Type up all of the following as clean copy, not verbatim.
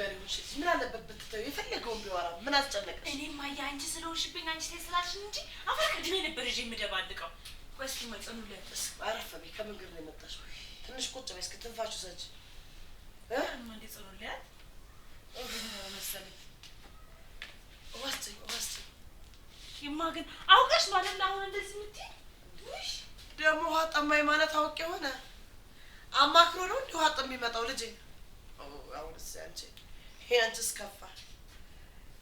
ንገሪው እሺ ምን አለበት ብትተው የፈለገውን ቢወራ ምን አስጨነቀሽ እኔማ ያንቺ ስለሆንሽብኝ አንቺ ተስላልሽ እንጂ አፈር ከድሜ ነበር እጄ የምደባልቀው ወስኪ ማይጸኑለት አረፈ ከመንገድ ላይ መጣሽ ትንሽ ቁጭ በይ እስኪ ትንፋሽ ሰጭ ማን ይጸኑለት መሰለኝ ወስቲ ይማግን አውቀሽ ማለት ነው አሁን እንደዚህ ምትይ ውሽ ደሞ ሀጣማይ ማለት አውቄ ሆነ አማክሮ ነው እንዴ ሀጣም የሚመጣው ልጅ አውርስ አንቺ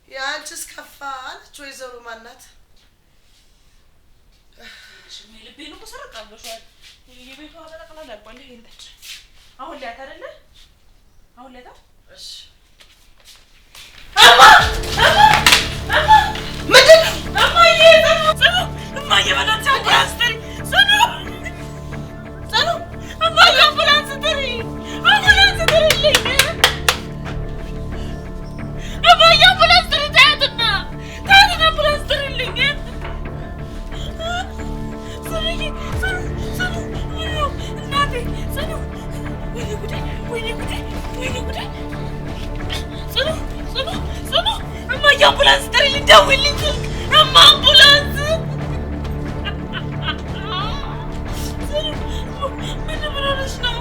ያንቺስ ከፋ አለች ወይዘሮ ማናት እሺ ልቤ ነው ተሰረቃለሻል የቤቷ አበላቀላል አባለ ይንተች አሁን ሊያት አይደለ አሁን ሊያታ እሺ አማ ምንድን እማዬ እማዬ በላቻ አስተሪ ሰኑ እማዬ አምቡላንስ ጥሪ ልኝ እማዬ አምቡላንስ ጥሪ ታያትና አምቡላንስ ጥሪልኝ ሰኑ እናቴ ሰኑ ወይኔ ጉዴ ሰኑ እማዬ አምቡላንስ ጥሪልኝ ደውልልኝ ስልክ እማ አምቡላንስ ምን ሆነሽ ነው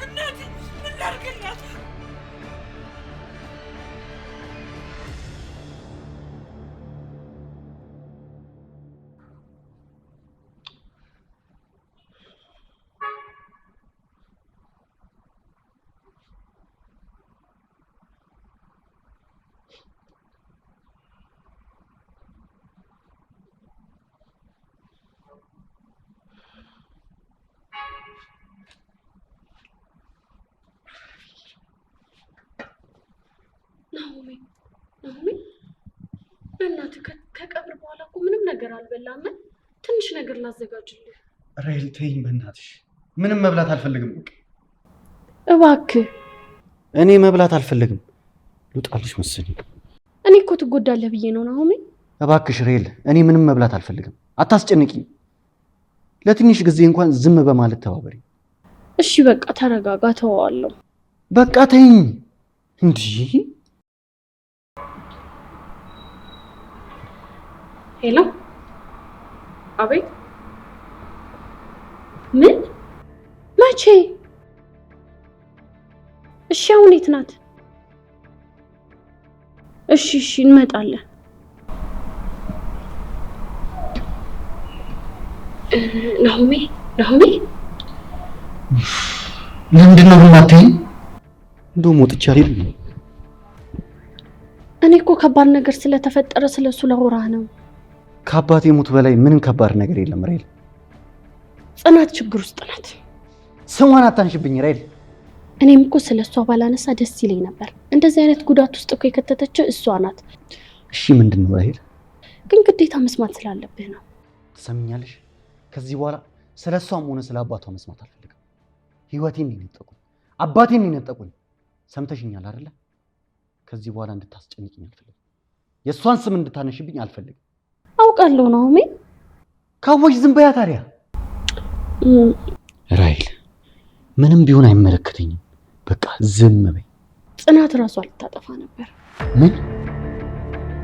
እንደዚህ ታደርጊያለሽ እናትህ ከቀብር በኋላ እኮ ምንም ነገር አልበላም ትንሽ ነገር ላዘጋጅልህ ራይል ተይኝ በእናትሽ ምንም መብላት አልፈልግም እባክህ እኔ መብላት አልፈልግም ልውጣልሽ መሰለኝ እኔ እኮ ትጎዳለህ ብዬ ነው ናሆሜ እባክሽ ራይል እኔ ምንም መብላት አልፈልግም አታስጨንቂኝ ለትንሽ ጊዜ እንኳን ዝም በማለት ተባበሪ እሺ በቃ ተረጋጋ ተዋለሁ በቃ ተይኝ እንዴ ሄሎ አቤት ምን መቼ እሺ አሁን የት ናት እሺ እንመጣለን ናሆሜ ለምንድነው የማትይኝ እንደውም ወጥቼ አይደል እኔ እኮ ከባድ ነገር ስለተፈጠረ ስለሱ ላወራህ ነው ከአባቴ ሞት በላይ ምንም ከባድ ነገር የለም ራይል። ጽናት ችግር ውስጥ ናት። ስሟን አታንሽብኝ ራይል። እኔም እኮ ስለሷ ባላነሳ ደስ ይለኝ ነበር። እንደዚህ አይነት ጉዳት ውስጥ እኮ የከተተችው እሷ ናት። እሺ ምንድን ነው ራይል? ግን ግዴታ መስማት ስላለብህ ነው። ትሰምኛለሽ? ከዚህ በኋላ ስለሷም ሆነ ስለ አባቷ መስማት አልፈልግም። ህይወቴን ይነጠቁኝ፣ አባቴን ይነጠቁኝ። ሰምተሽኛል አይደለ? ከዚህ በኋላ እንድታስጨንቅኝ አልፈልግም። የእሷን ስም እንድታነሽብኝ አልፈልግም። አውቃለሁ ናሆሜ። ካወሽ ዝም በያ ታዲያ። ራይል ምንም ቢሆን አይመለከተኝም። በቃ ዝም በይ። ጽናት ራሷ ልታጠፋ ነበር። ምን?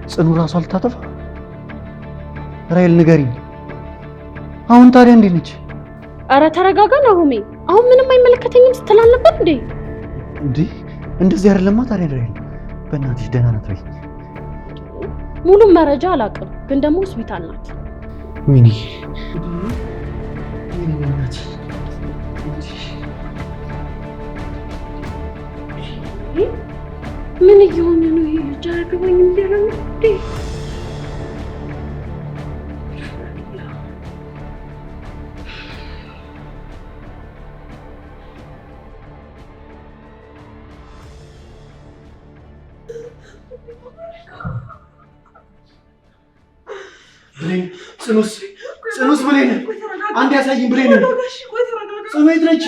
ጽኑ ራሷ ልታጠፋ? ራይል ንገሪኝ። አሁን ታዲያ እንዴት ነች? አረ ተረጋጋ ናሆሜ። አሁን ምንም አይመለከተኝም ስትል አልነበር እንዴ? እንዴ እንደዚህ አይደለማ ታዲያ ራይል። በእናትሽ ደህና ናት ወይ? ሙሉ መረጃ አላውቅም፣ ግን ደግሞ ሆስፒታል ናት። ወይኔ ምን እየሆነ ነው ይሄ ልጅ? አያገባኝም እያለ ነው እንዴ? ጽኑስ ብሌን አንድ ያሳይኝ። ብሌን ጽኑ የት ነች?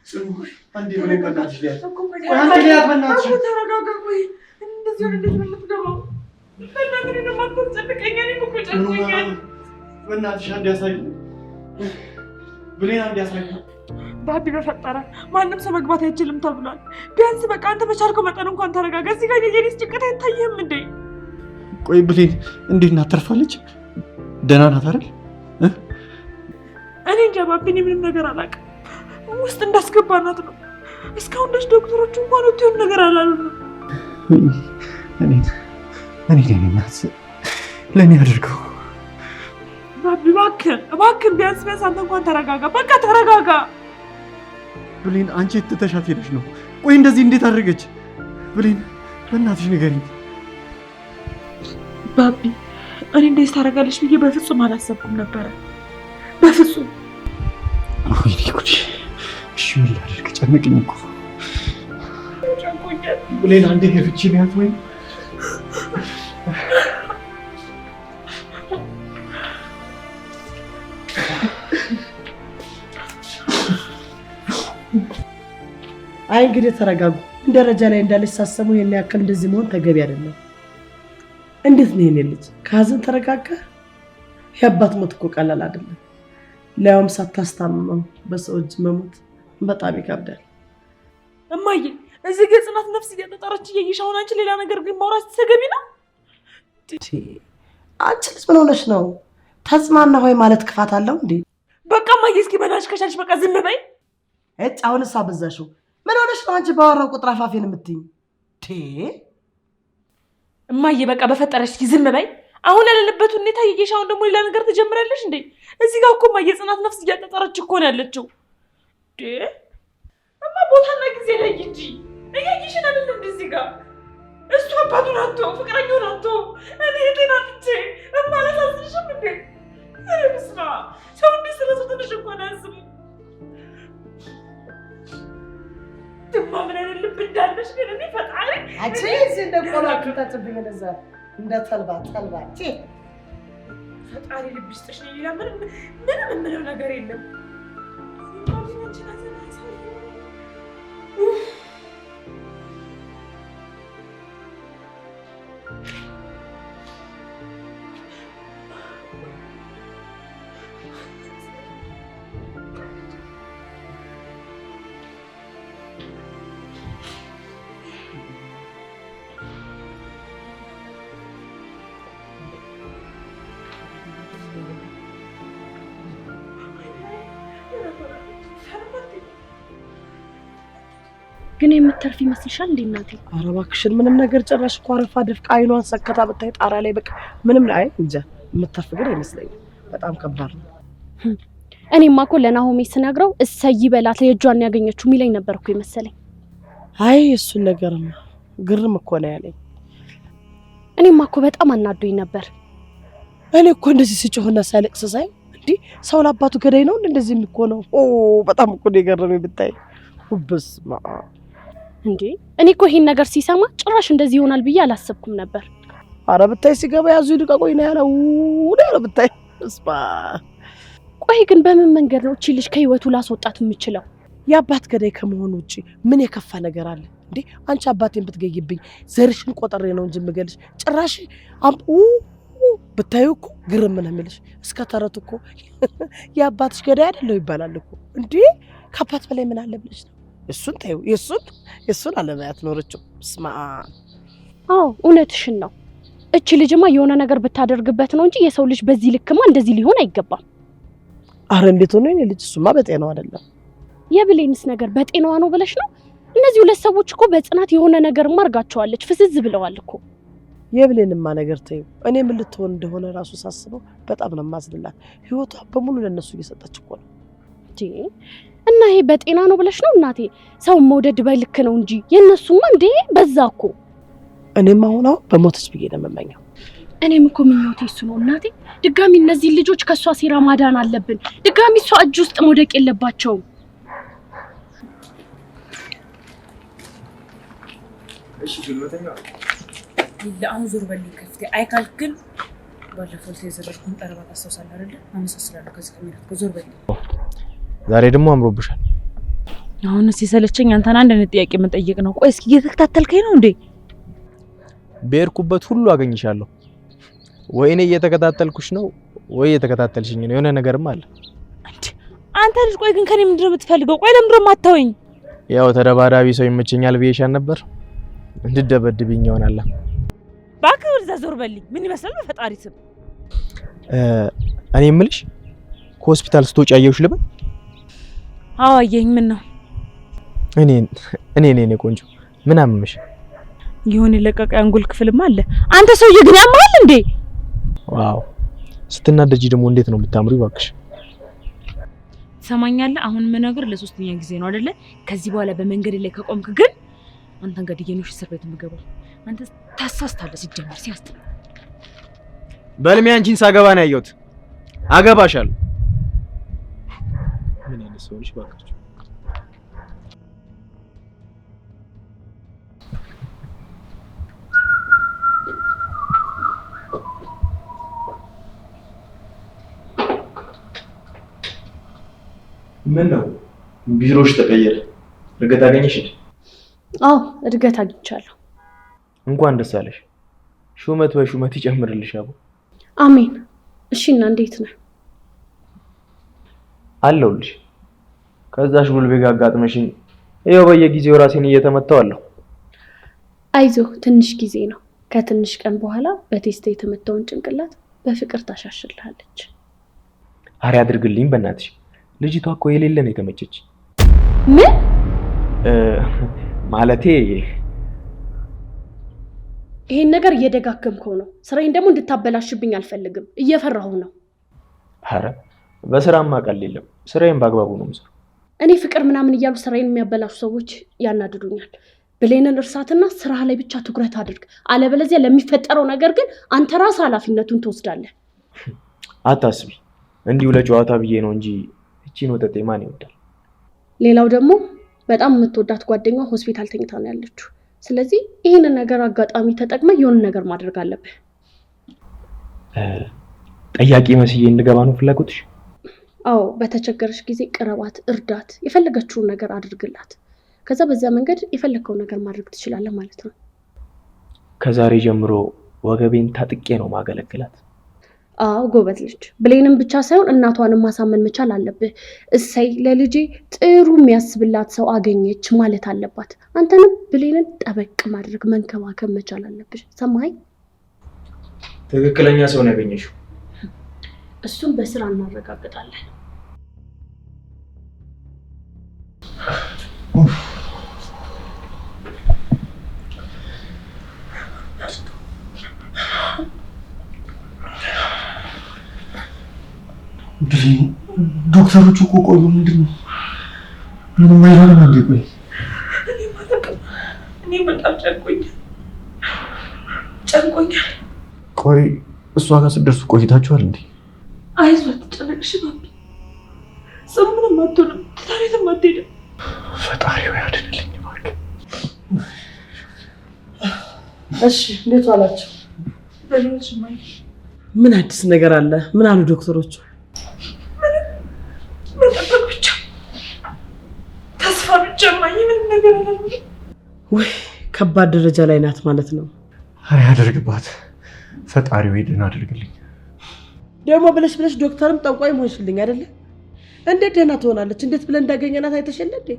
ጽኑ አንዴ ብሌን በእናትሽ ሊያት አንዴ ሊያት በእናትሽ ተረጋጋ። ቆይ እንደዚህ ወደ እንዴት ነው የምትገባው? በእናትህ ነው የማትጨንቀኝ። እኔ እኮ ጨንቆኛል። በእናትሽ አንዴ ያሳይኝ ብሌን፣ አንዴ ያሳይኝ። ባቢ በፈጠረ ማንም ሰው መግባት አይችልም ተብሏል። ቢያንስ በቃ አንተ በቻልከው መጠን እንኳን ተረጋጋ። እዚህ ጋር የኔስ ጭንቀት አይታየህም እንዴ? ቆይ ብሌን እንዴት ናት? ተርፋለች? ደህና ናት አይደል? እኔ እንጃ ባቢ፣ እኔ ምንም ነገር አላውቅም። ውስጥ እንዳስገባናት ነው። እስካሁን ድረስ ዶክተሮቹ እንኳን ወጥተው ነገር አላሉንም። እኔ ናት ለእኔ አድርገው። ባቢ እባክህን ቢያንስ አንተ እንኳን ተረጋጋ። በቃ ተረጋጋ። ብሌን አንቺ ትተሻት ሄደሽ ነው? ቆይ እንደዚህ እንዴት አደረገች? ብሌን በእናትሽ ንገሪኝ። ባቢ እኔ እንደዚህ ታደርጋለች ብዬ በፍጹም አላሰብኩም ነበረ። በፍጹም። ወይኔ ጉድ! እሺ ምን ላድርግ? ጨነቀኝ እኮ። ጨንቆኛል። ብሌን አንዴ ገፍቼ ቢያት ወይ አይ እንግዲህ ተረጋጉ። ደረጃ ላይ እንዳለች ሳሰሙ የኔ ያክል እንደዚህ መሆን ተገቢ አይደለም። እንዴት ነው የኔ ልጅ ከሀዘን ተረጋጋ? የአባት ሞት እኮ ቀላል አይደለም። ለያውም ሳታስታምመው በሰው እጅ መሞት በጣም ይከብዳል። እማዬ እዚህ ግን ጽናት ነፍስ እያጠጠረች እያየሽ አሁን አንቺ ሌላ ነገር ግን ማውራት ተገቢ ነው? አንቺ ልጅ ምን ሆነሽ ነው? ተጽናና ሆይ ማለት ክፋት አለው እንዴ? በቃ እማዬ እስኪ በእናትሽ ከቻልሽ በቃ ዝም በይ። እጭ አሁንስ አበዛሽው። ምን ሆነሽ ነው አንቺ ባወራው ቁጥር አፋፌን የምትይኝ? እማዬ በቃ በፈጠረሽ እስኪ ዝም በይ። አሁን ያለንበት ሁኔታ እያየሽ አሁን ደግሞ ሌላ ነገር ትጀምራለሽ እንዴ? እዚህ ጋር እኮ እማዬ ጽናት ነፍስ እያጠጠረች እኮ ነው ያለችው። እማ ቦታና ጊዜ ላይ እንጂ እያየሽን አይደለም እንዴ? እዚህ ጋር እሱ አባቱን አጥቶ ፍቅረኛውን አጥቶ እኔ የጤና ጥቼ እማ አላሳዝንሽም እንዴ? ኧረ በስመ አብ! ሰው እንዴ ስለሱ ትንሽ እንኳን አያስብም። ድማ ምን አይነት ልብ እንዳለሽ ግን እኔ ፈጣሪ አንቺ እዚህ እንደቆላችሁ ተጥብኝ እንደዛ እንደ ተልባ ፈጣሪ ልብ ይስጥሽ ነው። ሌላ ምንም የምለው ነገር የለም። ግን የምትተርፍ ይመስልሻል እንዴ እናቴ? ኧረ እባክሽን ምንም ነገር ጭራሽ እኮ አረፋ ደፍቃ አይኗን ሰከታ ብታይ ጣራ ላይ በቃ ምንም አይ እንጃ የምትተርፍ ግን አይመስለኝም። በጣም ከባድ ነው። እኔማ እኮ ለናሆሜ ስነግረው እሰይ በላት የእጇን ያገኘችው ሚለኝ ነበርኩ የመሰለኝ። አይ እሱን ነገርማ ግርም እኮ ነው ያለኝ። እኔማ እኮ በጣም አናዶኝ ነበር። እኔ እኮ እንደዚህ ሲጮህና ሳለቅስ ሳይ እንዴ ሰው ለአባቱ ገዳይ ነው እንደዚህ የሚኮነው? በጣም እኮ ነው የገረመኝ ብታይ። በስመ አብ እንዴ እኔ እኮ ይሄን ነገር ሲሰማ ጭራሽ እንደዚህ ይሆናል ብዬ አላሰብኩም ነበር። አረ ብታይ ሲገባ ያዙ ይልቀቆይ ነው ያለው ነው ብታይ። በስመ አብ ቆይ ግን በምን መንገድ ነው እቺ ልጅ ከህይወቱ ላስወጣት የምችለው? የአባት ገዳይ ከመሆኑ ውጪ ምን የከፋ ነገር አለ እንዴ? አንቺ አባቴን ብትገይብኝ ዘርሽን ቆጥሬ ነው እንጂ የምገልሽ ጭራሽ ብታዩ እኮ ግርም ነው የሚልሽ። እስከ ተረት እኮ የአባትሽ ገዳይ አይደለው ይባላል እኮ እንዴ። ከአባት በላይ ምን አለ ብለሽ ነው? እሱን ታዩ የሱን አለማያት ኖርችው። ስማ አዎ እውነትሽን ነው። እቺ ልጅማ የሆነ ነገር ብታደርግበት ነው እንጂ የሰው ልጅ በዚህ ልክማ እንደዚህ ሊሆን አይገባም። አረ እንዴት ሆነ የኔ ልጅ? እሱማ በጤናው አይደለም። የብሌንስ ነገር በጤናዋ ነው ብለሽ ነው? እነዚህ ሁለት ሰዎች እኮ በጽናት የሆነ ነገር ማርጋቸዋለች። ፍዝዝ ብለዋል እኮ። የብሌንማ ነገር ታዩ እኔ ምን ልትሆን እንደሆነ ራሱ ሳስበው በጣም ነው ማዝንላት። ህይወቷ በሙሉ ለነሱ እየሰጠች እኮ ነው እና ይሄ በጤና ነው ብለሽ ነው እናቴ? ሰው መውደድ በልክ ነው እንጂ የነሱማ እንዴ በዛ እኮ። እኔም አሁን በሞተች ብዬ ነው የምመኘው። እኔም እኮ ምኞቴ እሱ ነው እናቴ። ድጋሚ እነዚህ ልጆች ከሷ ሴራ ማዳን አለብን። ድጋሚ እሷ እጅ ውስጥ መውደቅ የለባቸውም። እሺ ግልበተኛ ለአሁን ዞር በልኝ ከፍቴ አይካልክ ግን ባለፈው ተዘረርኩን ጠረባ ታስተውሳለህ አይደል? አመሰስላለሁ ከዚህ ከሚላት ዞር በልኝ። ዛሬ ደግሞ አምሮብሻል። አሁን ሲሰለቸኝ አንተን አንድ ጥያቄ መጠየቅ ነው። ቆይ እስኪ እየተከታተልከኝ ነው እንዴ? በርኩበት ሁሉ አገኝሻለሁ። ወይኔ እየተከታተልኩሽ ነው ወይ እየተከታተልሽኝ ነው? የሆነ ነገርም አለ እንዴ አንተ ልጅ። ቆይ ግን ከኔ ምንድነው የምትፈልገው? ቆይ ለምንድነው የማታወኝ? ያው ተደባዳቢ ሰው ይመቸኛል ብዬሻል ነበር። እንድደበድብኝ ይሆናል። እባክህ ወደዛ ዞር በልኝ። ምን ይመስላል በፈጣሪ ስም? እኔ የምልሽ ከሆስፒታል ስትወጪ አየሁሽ ልበል? አዎ አየኝ። ምን ነው? እኔ ቆንጆ ምን አመመሽ? ይሁን ለቀቀ አንጎል ክፍልም አለ። አንተ ሰውዬ ግን ያማል እንዴ? ዋው ስትናደጂ ደግሞ እንዴት ነው የምታምሪው እባክሽ። ሰማኛለህ? አሁን ምን ነገር ለሶስተኛ ጊዜ ነው አይደለ? ከዚህ በኋላ በመንገድ ላይ ከቆምክ ግን አንተን ገድዬ ነው እስር ቤት የምገባው። አንተ ታሳስታለህ ሲጀምር ሲያስተ በልሜ አንቺን ሳገባ ነው ያየሁት። አገባሻለሁ። ምን አይነት ሰው ነሽ እባክሽ? ምን ነው ቢሮሽ ተቀየረ? እድገት አገኘሽ? አዎ እድገት አግኝቻለሁ። እንኳን ደስ አለሽ። ሹመት በሹመት ይጨምርልሽ አቡ። አሜን። እሺ እና እንዴት ነህ? አለሁልሽ። ከዛሽ ጉልቤ ጋር አጋጥመሽኝ ይኸው በየጊዜው ራሴን እየተመታው አለሁ። አይዞህ ትንሽ ጊዜ ነው። ከትንሽ ቀን በኋላ በቴስት የተመታውን ጭንቅላት በፍቅር ታሻሽልሃለች። አሬ አድርግልኝ በእናትሽ። ልጅቷ እኮ የሌለ ነው የተመቸች። ምን ማለቴ ይሄን ነገር እየደጋገምከው ነው። ስራዬን ደግሞ እንድታበላሽብኝ አልፈልግም። እየፈራሁ ነው። አረ በስራማ ቀል የለም። ስራዬን በአግባቡ ነው የምሰራው። እኔ ፍቅር ምናምን እያሉ ስራዬን የሚያበላሹ ሰዎች ያናድዱኛል። ብሌንን እርሳትና ስራ ላይ ብቻ ትኩረት አድርግ። አለበለዚያ ለሚፈጠረው ነገር ግን አንተ ራስህ ኃላፊነቱን ትወስዳለህ። አታስቢ። እንዲሁ ለጨዋታ ብዬ ነው እንጂ እቺን ወጠጤ ማን ይወዳል? ሌላው ደግሞ በጣም የምትወዳት ጓደኛዋ ሆስፒታል ተኝታ ነው ያለችው። ስለዚህ ይሄንን ነገር አጋጣሚ ተጠቅመ የሆነ ነገር ማድረግ አለብህ። ጠያቂ መስዬ እንድገባ ነው ፍላጎትሽ? አዎ፣ በተቸገረች ጊዜ ቅረባት፣ እርዳት፣ የፈለገችውን ነገር አድርግላት። ከዛ በዛ መንገድ የፈለከውን ነገር ማድረግ ትችላለህ ማለት ነው። ከዛሬ ጀምሮ ወገቤን ታጥቄ ነው ማገለግላት። አዎ ጎበዝ ልጅ። ብሌንም ብቻ ሳይሆን እናቷንም ማሳመን መቻል አለብህ። እሰይ ለልጄ ጥሩ የሚያስብላት ሰው አገኘች ማለት አለባት። አንተንም ብሌንን ጠበቅ ማድረግ መንከባከብ መቻል አለብሽ። ሰማይ? ትክክለኛ ሰው ነው ያገኘሽው። እሱን በስራ እናረጋግጣለን። ዶክተሮቹ እኮ ቆዩ። ምንድን ነው? ምንም አይሆንም እንዴ? ቆይ እኔ በጣም ጨንቆኝ። ጨንቆኛል። ቆይ እሷ ጋር ስትደርሱ ቆይታችኋል እንዴ? አይዞህ አትጨነቅሽ ባቢ። ጽኑ ምንም አትሆንም፣ ትታሬትም አትሄድም። ፈጣሪ ወይ አድንልኝ እባክህ። እሺ እንዴት ዋላችሁ? በሎች ማይ ምን አዲስ ነገር አለ? ምን አሉ ዶክተሮቹ? መጠበቅ ብቻ ተስፋ ብቻ ማይ ምን ነገር አለ? ወይ ከባድ ደረጃ ላይ ናት ማለት ነው። አይ ያደርግባት ፈጣሪ ወይ ደህና አድርግልኝ። ደግሞ ብለሽ ዶክተርም ጠንቋይ ሆንሽልኝ አይደለ? እንዴት ደህና ትሆናለች? እንዴት ብለን እንዳገኘናት አይተሽለ እንዴ?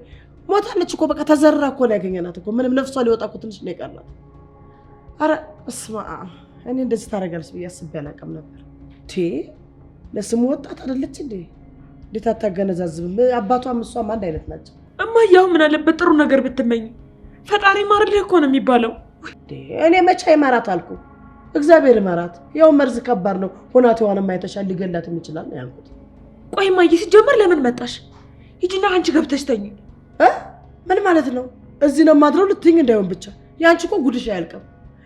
ሞታለች እኮ በቃ ተዘራ እኮ ነው ያገኘናት እኮ። ምንም ነፍሷ ሊወጣ እኮ ትንሽ ነው የቀራት። አረ እስማ እኔ እንደዚህ ታደርጋለች ብዬ አስቤ አላውቅም ነበር። ለስሙ ወጣት አይደለች እንዴ? እንዴት አታገነዛዝብም? አባቷም እሷም አንድ አይነት ናቸው። እማያው ምን አለበት ጥሩ ነገር ብትመኝ፣ ፈጣሪ ማርልህ እኮ ነው የሚባለው። እኔ መቼ ይማራት አልኩ? እግዚአብሔር ይማራት። ያው መርዝ ከባድ ነው። ሆናቴዋንም አይተሻል፣ ሊገላትም ይችላል ነው ያልኩት። ቆይ እማዬ ሲጀመር ለምን መጣሽ? ሂጂና አንቺ ገብተሽ ተኝ። ምን ማለት ነው? እዚህ ነው ማድረው ልትይኝ እንዳይሆን ብቻ። ያንቺ እኮ ጉድሽ አያልቅም።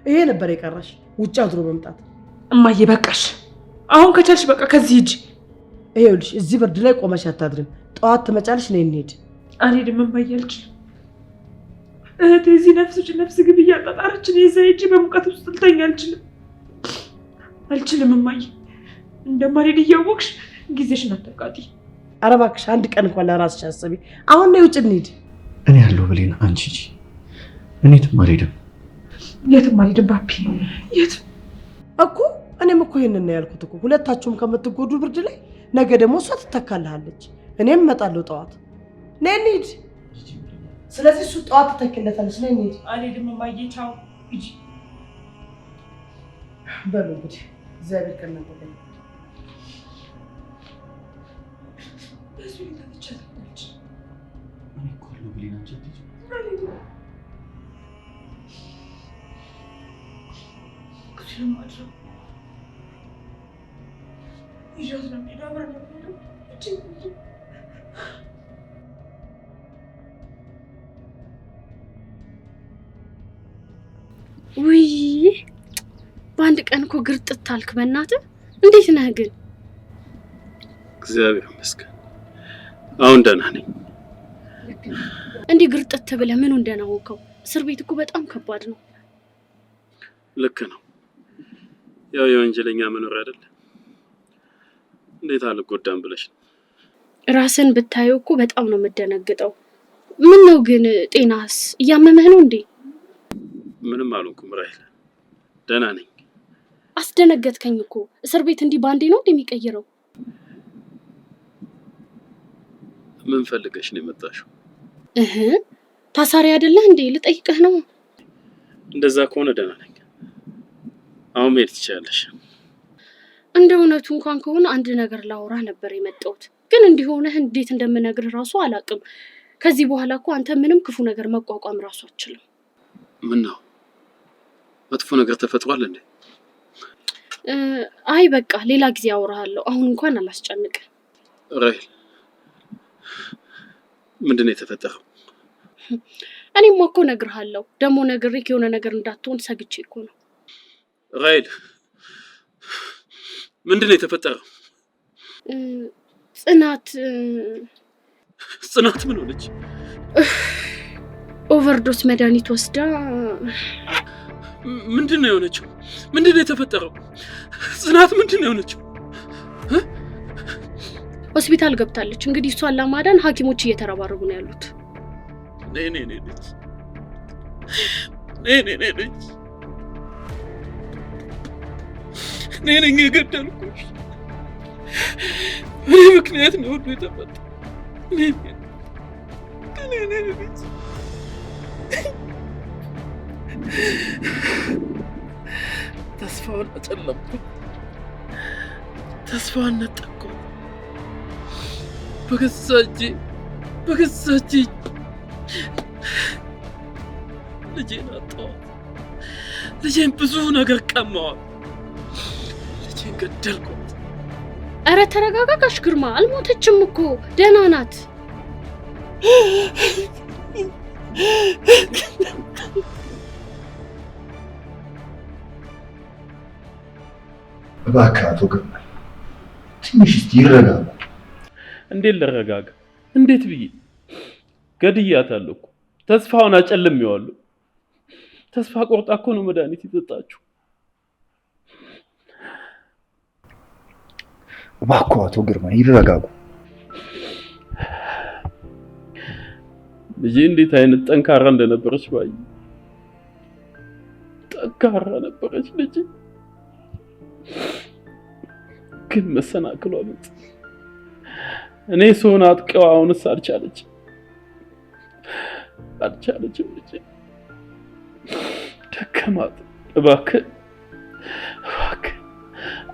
ይሄ ነበር የቀረሽ፣ ውጭ አድሮ መምጣት። እማዬ በቃሽ። አሁን ከቻልሽ በቃ ከዚህ ሂጂ። ይኸውልሽ እዚህ ብርድ ላይ ቆመሽ አታድሪም። ጠዋት ትመጫለሽ። ነይ እንሂድ። አልሄድም እማዬ፣ አልችልም። እህቴ እዚህ ነፍስ ውጭ ነፍስ ግብ እያጣጣረች ነው። የዛ ሂጂ በሙቀት ውስጥ ልተኛ አልችልም እማዬ። እንደማልሄድ እያወቅሽ ጊዜሽን አታቃጢ። ኧረ እባክሽ አንድ ቀን እንኳን ለራስሽ አስቢ። አሁን ነይ ውጭ እንሂድ። እኔ ያለው ብሌን አንቺ ሂጂ። እኔ የትም አልሄድም። የትም አልሄድም ባቢ፣ የትም እኮ እኔም እኮ ይሄንን ነው ያልኩት እኮ። ሁለታችሁም ከምትጎዱ ብርድ ላይ ነገ ደግሞ እሷ ትተካልሃለች፣ እኔም እመጣለሁ ጠዋት። ነይ እንሂድ። ስለዚህ እሱ ጠዋት ትተክለታለች። ነይ እንሂድ። አልሄድም እማዬ፣ ቻው ሂጂ። በሉ እንግዲህ እግዚአብሔር ከእናንተ ጋር ይሁን። በዚህ ተመቻለች። እኔ እኮ አለው ብሌን አንቺ አትሂጂ። ውይ በአንድ ቀን እኮ ግርጥት አልክ። በእናትህ እንዴት ነህ ግን? እግዚአብሔር ይመስገን አሁን ደህና ነኝ። እንዲህ ግርጥት ብለህ ምኑ እንደና ሆንከው? እስር ቤት እኮ በጣም ከባድ ነው። ልክ ነው። ያው የወንጀለኛ መኖር አይደል? እንዴት አልጎዳም ብለሽ ነው? ራስን ብታየው እኮ በጣም ነው የምደነግጠው። ምን ነው ግን ጤናስ እያመመህ ነው እንዴ? ምንም አልሆንኩም ራይል፣ ደህና ነኝ። አስደነገጥከኝ እኮ። እስር ቤት እንዲህ ባንዴ ነው እንደሚቀይረው? ምን ፈልገሽ ነው የመጣሽው? ታሳሪ አይደለህ እንዴ? ልጠይቅህ ነው። እንደዛ ከሆነ ደህና ነኝ። አሁን መሄድ ትችያለሽ። እንደ እውነቱ እንኳን ከሆነ አንድ ነገር ላወራ ነበር የመጣሁት፣ ግን እንዲሆነህ እንዴት እንደምነግርህ ራሱ አላውቅም። ከዚህ በኋላ እኮ አንተ ምንም ክፉ ነገር መቋቋም ራሱ አትችልም። ምን ነው መጥፎ ነገር ተፈጥሯል እንዴ? አይ በቃ ሌላ ጊዜ አወራሃለሁ። አሁን እንኳን አላስጨንቅህ። ራይል ምንድን ነው የተፈጠረው? እኔማ እኮ እነግርሃለሁ። ደግሞ ነግሬህ የሆነ ነገር እንዳትሆን ሰግቼ እኮ ነው። ራይል ምንድን ነው የተፈጠረው? ጽናት ምን ሆነች? ኦቨርዶስ መድኃኒት ወስዳ። ምንድን ነው የሆነችው? ምንድን ነው የተፈጠረው? ጽናት ምንድን ነው የሆነችው? ሆስፒታል ገብታለች። እንግዲህ እሷን ለማዳን ሐኪሞች እየተረባረቡ ነው ያሉት። እኔ ነኝ የገደልኩሽ። እኔ ምክንያት ነው ሁሉ የተፈጠረው። ተስፋውን አጨለምኩት፣ ተስፋውን ነጠቅኩት። በገዛ እጄ ልጄን አጣኋት። ልጄን ብዙ ነገር ቀማዋት። ልጄን ገደልኳት። ኧረ ተረጋጋ ጋሽ ግርማ። አልሞተችም እኮ ደህና ናት። እባክህ አቶ ግርማ ትንሽ እስቲ ይረጋጋ። እንዴት ልረጋጋ? እንዴት ብዬ ገድያታለሁ እኮ ተስፋውን አጨልሜዋለሁ። ተስፋ ቆርጣ እኮ ነው መድኃኒት የጠጣችው። እባክህ አቶ ግርማ ይረጋጉ። ልጄ እንዴት አይነት ጠንካራ እንደነበረች ባይ ጠንካራ ነበረች ልጄ። ግን መሰናክሏ በጥ እኔ ሰውን አጥቂው አሁንስ አልቻለችም ልጄ ደከማት። እባክህ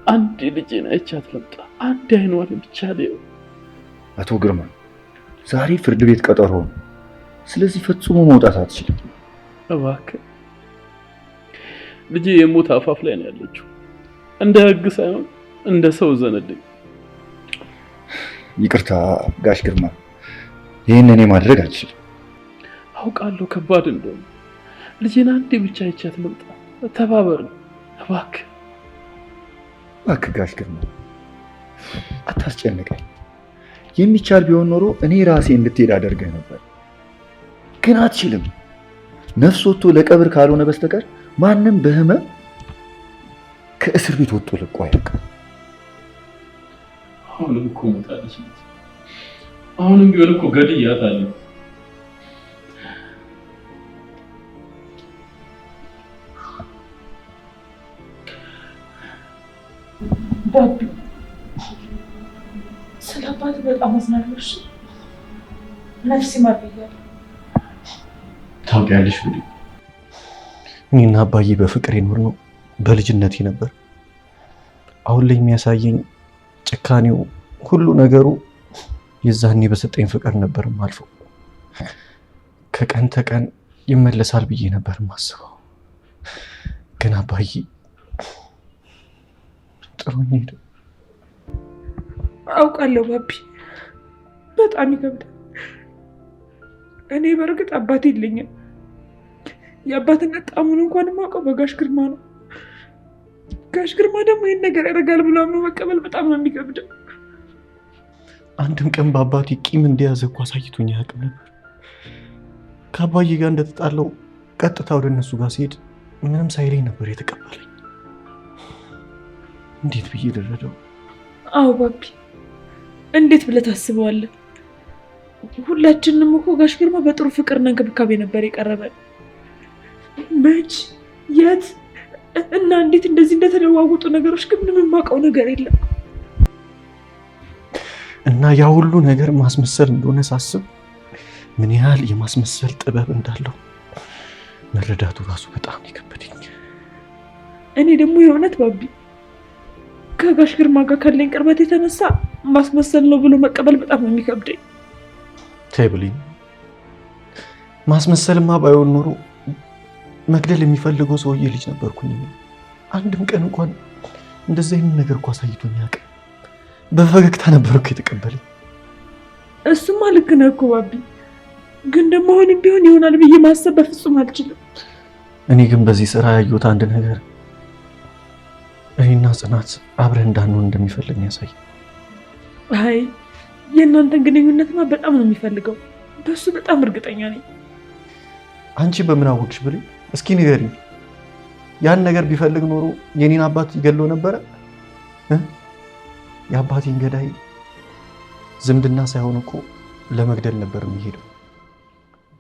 አንድ ልጄን አይቻት ልምጣ። አንድ አይኗን ብቻ ሊው። አቶ ግርማ ዛሬ ፍርድ ቤት ቀጠሮ ነው። ስለዚህ ፈጽሞ መውጣት አትችልም። እባክህ ልጄ የሞት አፋፍ ላይ ነው ያለችው። እንደ ህግ ሳይሆን እንደ ሰው ዘነድኝ። ይቅርታ ጋሽ ግርማ፣ ይህን እኔ ማድረግ አልችልም። አውቃለሁ ከባድ እንደሆነ። ልጄን አንዴ ብቻ አይቻት ልምጣ። ተባበር እባክህ ጋሽ ግርማ አታስጨንቀኝ። የሚቻል ቢሆን ኖሮ እኔ ራሴ እንድትሄድ አደርገህ ነበር፣ ግን አትችልም። ነፍስ ወጥቶ ለቀብር ካልሆነ በስተቀር ማንም በህመም ከእስር ቤት ወጥቶ ለቆ አያውቅም። አሁንም እኮ ሞታለች። አሁንም ቢሆን እኮ ገድያታለሁ። ባቢ ስለ አባት በጣም አዝናለሁ። ነፍስ ይማር ብያለሁ። ታውቂያለሽ ብሌ፣ እኔና አባዬ በፍቅር የኖርነው በልጅነቴ ነበር። አሁን ላይ የሚያሳየኝ ጭካኔው ሁሉ ነገሩ የዛኔ በሰጠኝ ፍቅር ነበር ማልፈው። ከቀን ተቀን ይመለሳል ብዬ ነበር ማስበው፣ ግን አባዬ ጥሩኝ ሄደ። አውቃለሁ ባቢ፣ በጣም ይከብዳል። እኔ በእርግጥ አባት የለኝም። የአባትነት ጣሙን እንኳን የማውቀው በጋሽ ግርማ ነው። ጋሽ ግርማ ደግሞ ይህን ነገር ያደርጋል ብሎ አምኖ መቀበል በጣም ነው የሚከብደው። አንድም ቀን በአባቴ ቂም እንደያዘ እኮ አሳይቶኝ አያውቅም ነበር። ከአባዬ ጋር እንደተጣለው ቀጥታ ወደ እነሱ ጋር ሲሄድ ምንም ሳይለኝ ነበር የተቀበለኝ። እንዴት ብዬ ልረዳው? አዎ ባቢ፣ እንዴት ብለህ ታስበዋለህ? ሁላችንም እኮ ጋሽ ግርማ በጥሩ ፍቅርና እንክብካቤ ነበር የቀረበን። መች የት እና እንዴት እንደዚህ እንደተለዋወጡ ነገሮች ግን ምንም የማውቀው ነገር የለም። እና ያ ሁሉ ነገር ማስመሰል እንደሆነ ሳስብ ምን ያህል የማስመሰል ጥበብ እንዳለው መረዳቱ ራሱ በጣም የከበደኝ። እኔ ደግሞ የእውነት ባቢ ከጋሽ ግርማ ጋር ካለኝ ቅርበት የተነሳ ማስመሰል ነው ብሎ መቀበል በጣም ነው የሚከብደኝ። ተይ ብሌን፣ ማስመሰልማ ባይሆን ኖሮ መግደል የሚፈልገው ሰውዬ ልጅ ነበርኩኝ። አንድም ቀን እንኳን እንደዚህ አይነት ነገር እኮ አሳይቶኝ አያውቅም። በፈገግታ ነበር እኮ የተቀበለኝ። እሱማ ልክ ነህ እኮ ባቢ፣ ግን ደግሞ አሁንም ቢሆን ይሆናል ብዬ ማሰብ በፍጹም አልችልም። እኔ ግን በዚህ ስራ ያየሁት አንድ ነገር እኔና ጽናት አብረን እንዳንሆን እንደሚፈልግ ያሳይ። አይ የእናንተን ግንኙነትማ በጣም ነው የሚፈልገው። በሱ በጣም እርግጠኛ ነኝ። አንቺ በምን አወቅሽ ብሌን? እስኪ ንገሪኝ። ያን ነገር ቢፈልግ ኖሮ የኔን አባት ይገለው ነበረ? የአባቴን ገዳይ ዝምድና ሳይሆን እኮ ለመግደል ነበር የሚሄደው።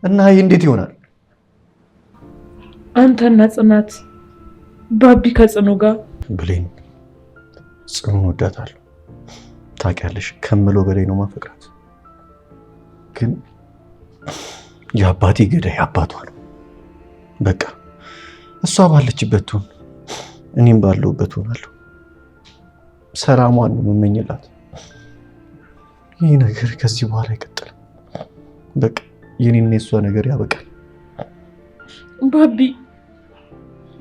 እና ይህ እንዴት ይሆናል? አንተና ጽናት፣ ባቢ ከጽኑ ጋር። ብሌን፣ ጽኑን ወዳታለሁ ታውቂያለሽ። ከምለው በላይ ነው ማፈቅራት። ግን የአባቴ ገዳይ አባቷ ነው። በቃ እሷ ባለችበት ትሁን፣ እኔም ባለሁበት ሆናለሁ። ሰላሟን ነው የምመኝላት። ይህ ነገር ከዚህ በኋላ አይቀጥልም። በቃ የኔና የሷ ነገር ያበቃል። ባቢ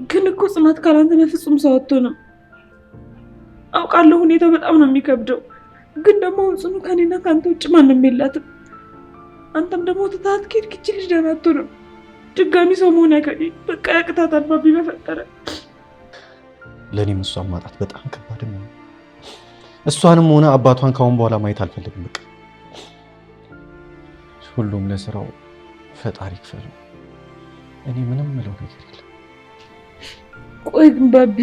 ግን እኮ ጽናት ካላንተ በፍጹም ሰው አትሆንም። አውቃለሁ ሁኔታው በጣም ነው የሚከብደው፣ ግን ደግሞ ጽኑ ከኔና ከአንተ ውጭ ማንም የላትም። አንተም ደግሞ ትታት ከሄድክ ይህች ልጅ ደህና አትሆንም። ድጋሚ ሰው መሆን ያቀ በቃ ያቅታታል። ባቢ በፈጠረ ለኔም እሷን ማጣት በጣም ከባድ ነው። እሷንም ሆነ አባቷን ካሁን በኋላ ማየት አልፈልግም። በቃ ሁሉም ለስራው ፈጣሪ ይክፈለው። እኔ ምንም ምለው ነገር የለም። ቆይ ግን ባቢ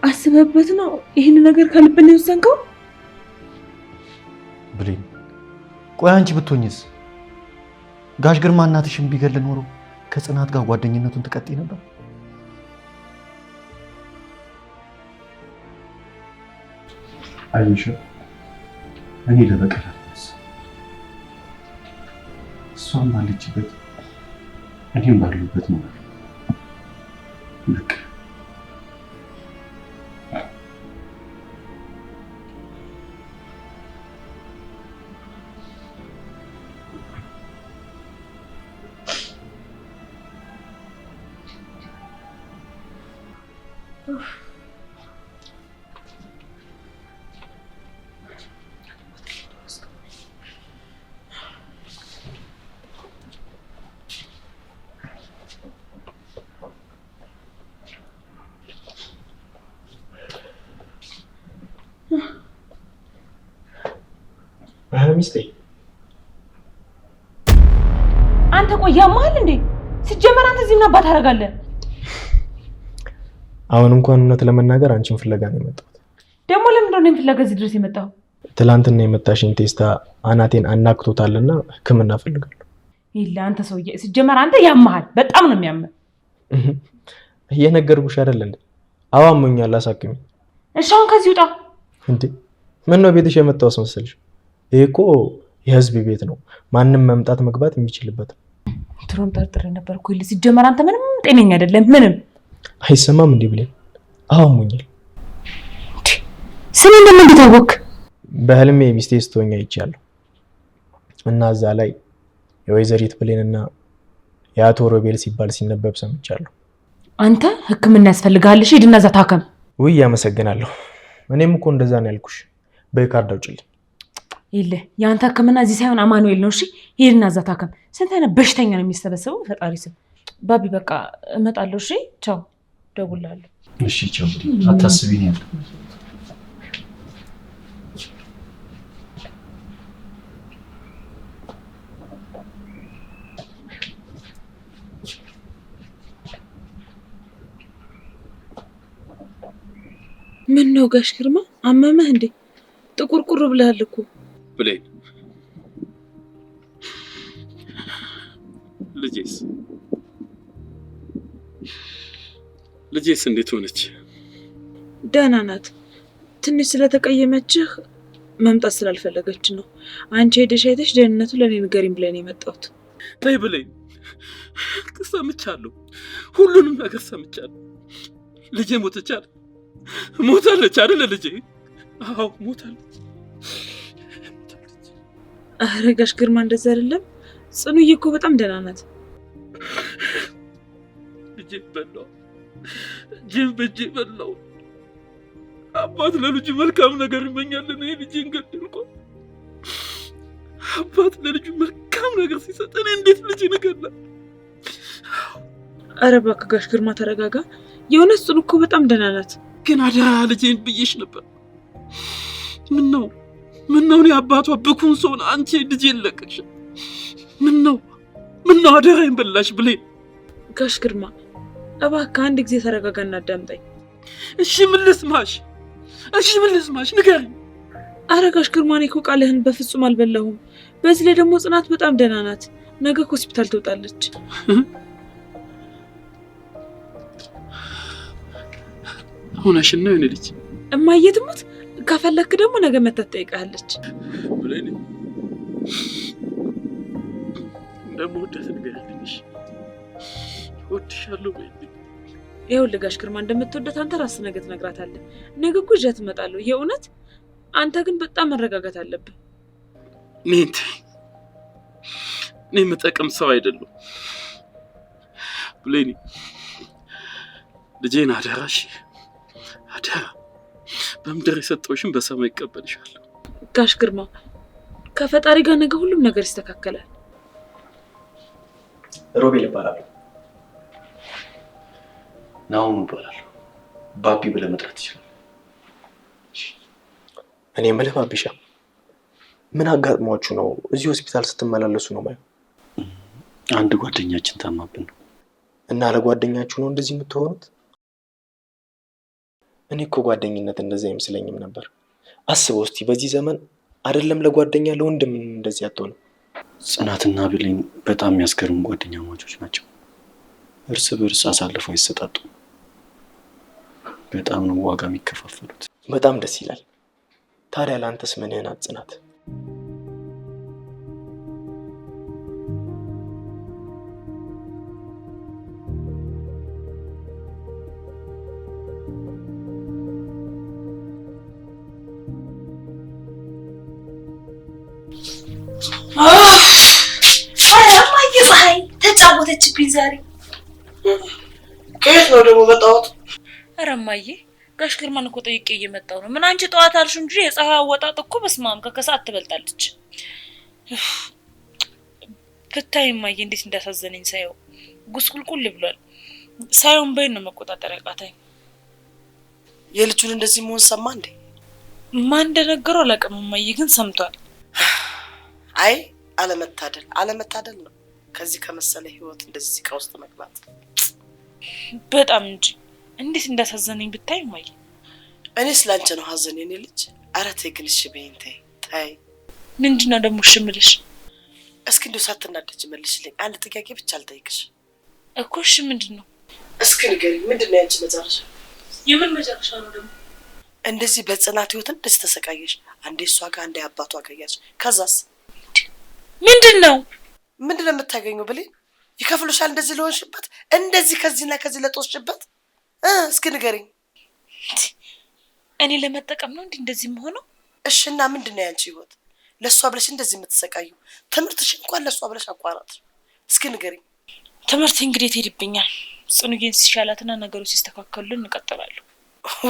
አስበበት ነው ይሄን ነገር ከልብ ነው የወሰንከው? ብሌን ቆይ አንቺ ብትሆኝስ? ጋሽ ግርማ እናትሽን ቢገል ኖሮ ከጽናት ጋር ጓደኝነቱን ትቀጥይ ነበር? አይሽ እኔ ለበቀል እሷም ባለችበት እኔም ባለሁበት ነው። በቃ ሚስቴ አንተ ቆይ ያማል እንዴ? ሲጀመር አንተ እዚህ ምን አባት ታደርጋለህ? አሁን እንኳን እውነት ለመናገር አንቺን ፍለጋ ነው የመጣሁት። ደግሞ ለምንድን ነው ፍለጋ እዚህ ድረስ የመጣው? ትላንትና የመጣሽኝ ቴስታ አናቴን አናክቶታልና ሕክምና ፈልጋለሁ። ይላ አንተ ሰውዬ ሲጀመር አንተ ያማል፣ በጣም ነው የሚያመው። እየነገርኩሽ አይደል እንዴ? አዋሞኛል፣ አሳክሚ። እሺ አሁን ከዚህ ውጣ። እንዴ ምን ነው ቤትሽ የመጣው መሰለሽ? ይሄ እኮ የህዝብ ቤት ነው፣ ማንም መምጣት መግባት የሚችልበት። ትሮም ጠርጥሬ ነበርኩ። ይል ሲጀመር አንተ ምንም ጤነኛ አይደለም። ምንም አይሰማም እንዴ ብሌን? አዋሞኛል። ስለ እንደምን እንድታወቅ በህልሜ ሚስቴ ስትሆኛ አይቻለሁ እና እዛ ላይ የወይዘሪት ብሌንና የአቶ ሮቤል ሲባል ሲነበብ ሰምቻለሁ። አንተ ሕክምና ያስፈልጋል። እሺ ሂድና እዛ ታከም። ውይ አመሰግናለሁ። እኔም እኮ እንደዛ ነው ያልኩሽ። በካርድ አውጪልኝ። ይለ ያንተ ሕክምና እዚህ ሳይሆን አማኑኤል ነው። እሺ ሂድና እዛ ታከም። ስንት አይነት በሽተኛ ነው የሚሰበሰበው? ፈጣሪ ስም። ባቢ በቃ እመጣለሁ። እሺ ቻው፣ ደውላለሁ። እሺ ቻው። አታስቢኝ ያለ ምን ነው ጋሽ ግርማ አመመህ እንዴ? ጥቁርቁር ብለሃል እኮ። ብሌን ልጄስ እንዴት ሆነች? ደህና ናት። ትንሽ ስለተቀየመችህ መምጣት ስላልፈለገች ነው። አንቺ ሄደሽ አይተሽ ደህንነቱ ለኔ ንገሪኝ ብለን የመጣሁት። ተይ ብሌን፣ ሰምቻለሁ፣ ሁሉንም ነገር ሰምቻለሁ። ልጄ ሞታለች አይደል? ልጄ አዎ ሞታለች። ኧረ ጋሽ ግርማ እንደዛ አይደለም። ጽኑዬ እኮ በጣም ደህና ናት። ልጄ በላው፣ ጅብ በጄ በላው። አባት ለልጁ መልካም ነገር ይመኛልና ልጄን ገደልኩ። አባት ለልጁ መልካም ነገር ሲሰጥ እኔ እንዴት ልጄን እገላለሁ? ኧረ እባክህ ጋሽ ግርማ ተረጋጋ። የእውነት ጽኑ እኮ በጣም ደህና ናት። ግን አደራ ልጄን ብዬሽ ነበር። ምን ነው እኔ አባቷ ብኩን ሰውን አንቺ ልጄን ለቀቅሽ? ምን ነው አደራዬን በላሽ ብሌን? ጋሽ ግርማ እባክህ አንድ ጊዜ ተረጋጋና አዳምጠኝ። እሺ ምን ልስማሽ ንገሪኝ። ኧረ ጋሽ ግርማ እኔ እኮ ቃልህን በፍጹም አልበላሁም። በዚህ ላይ ደግሞ ጽናት በጣም ደህና ናት። ነገ ሆስፒታል ትወጣለች። ሆነሽን ነው የኔ ልጅ? እማዬ ትሙት፣ ከፈለክ ደግሞ ነገ መታ ትጠይቃለች። ብሌን እንደምወዳት ንገሪልኝ። እወድሻለሁ ብሌን። ይኸውልህ ጋሽ ግርማ እንደምትወዳት አንተ ራስህ ነገ ትነግራታለህ። ነገ እኮ ይዣት እመጣለሁ የእውነት። አንተ ግን በጣም መረጋጋት አለብህ። እኔ የምጠቅም ሰው አይደለሁም ብሌን። ልጄን አደራሽ፣ አደራ። በምድር የሰጠውሽን በሰማይ ይቀበልሻለሁ። ጋሽ ግርማ ከፈጣሪ ጋር ነገ ሁሉም ነገር ይስተካከላል። ሮቤል ይባላል። ናሆም ይባላል። ባቢ ብለህ መጥራት ትችላለህ። እኔ የምልህ ባቢሻ፣ ምን አጋጥሟችሁ ነው እዚህ ሆስፒታል ስትመላለሱ ነው ማየው? አንድ ጓደኛችን ታማብን ነው። እና ለጓደኛችሁ ነው እንደዚህ የምትሆኑት? እኔ እኮ ጓደኝነት እንደዚህ አይመስለኝም ነበር። አስበው እስቲ በዚህ ዘመን አይደለም ለጓደኛ ለወንድም እንደዚህ አትሆንም። ጽናትና ብሌን በጣም የሚያስገርሙ ጓደኛማቾች ናቸው። እርስ በርስ አሳልፈው ይሰጣጡ። በጣም ነው ዋጋ የሚከፋፈሉት። በጣም ደስ ይላል። ታዲያ ለአንተስ ምንህን ናት ጽናት? ፀሐይ ተጫወተችብኝ ዛሬ። ከየት ነው ደግሞ መጣሁት? ኧረ እማዬ ጋሽ ግርማን እኮ ጠይቄ እየመጣሁ ነው። ምን አንቺ ጠዋት አልሽ እንጂ የፀሐይ አወጣጥ እኮ በስመ አብ ከከሰዓት ትበልጣለች። ብታይ እማዬ እንዴት እንዳሳዘነኝ ሳየው ጉስቁልቁል ብሏል። ሳይሆን በይን ነው መቆጣጠር ያቃተኝ። የልጁን እንደዚህ መሆን ሰማ እንዴ? ማን እንደነገረው አላውቅም እማዬ፣ ግን ሰምቷል። አይ አለመታደል ነው ከዚህ ከመሰለ ህይወት እንደዚህ ሲቃ ውስጥ መግባት። በጣም እንጂ እንዴት እንዳሳዘነኝ ብታይ እማዬ። እኔ ስላንቺ ነው ሀዘን የኔ ልጅ። ኧረ ተይ ግን እሺ በይኝ ተይ። ምንድነው ደግሞ እሺ የምልሽ? እስኪ እንደው ሳትናደጂ መልሽልኝ። አንድ ጥያቄ ብቻ አልጠይቅሽ እኮ። እሺ ምንድነው? እስኪ ንገሪኝ፣ ምንድነው ያንቺ መጨረሻ? የምን መጨረሻ ነው ደግሞ? እንደዚህ በጽናት ህይወት እንደዚህ ተሰቃየሽ፣ አንዴ እሷ ጋር አንዴ አባቷ ጋር ያለሽ፣ ከዛስ ምንድነው የምታገኘው? ብሌን ይከፍሉሻል እንደዚህ ለሆንሽበት፣ እንደዚህ ከዚህና ከዚህ ለጦስሽበት? እስኪ ንገሪኝ። እኔ ለመጠቀም ነው እንደዚህ የምሆነው? እሺና ምንድነው ያንቺ ህይወት? ለሷ ብለሽ እንደዚህ የምትሰቃዩ? ትምህርትሽን እንኳን ለሷ ብለሽ አቋራጥ። እስኪ ንገሪኝ። ትምህርት እንግዲህ ትሄድብኛል። ጽኑዬን ሲሻላትና ነገሮች ሲስተካከሉልን እንቀጥላለን።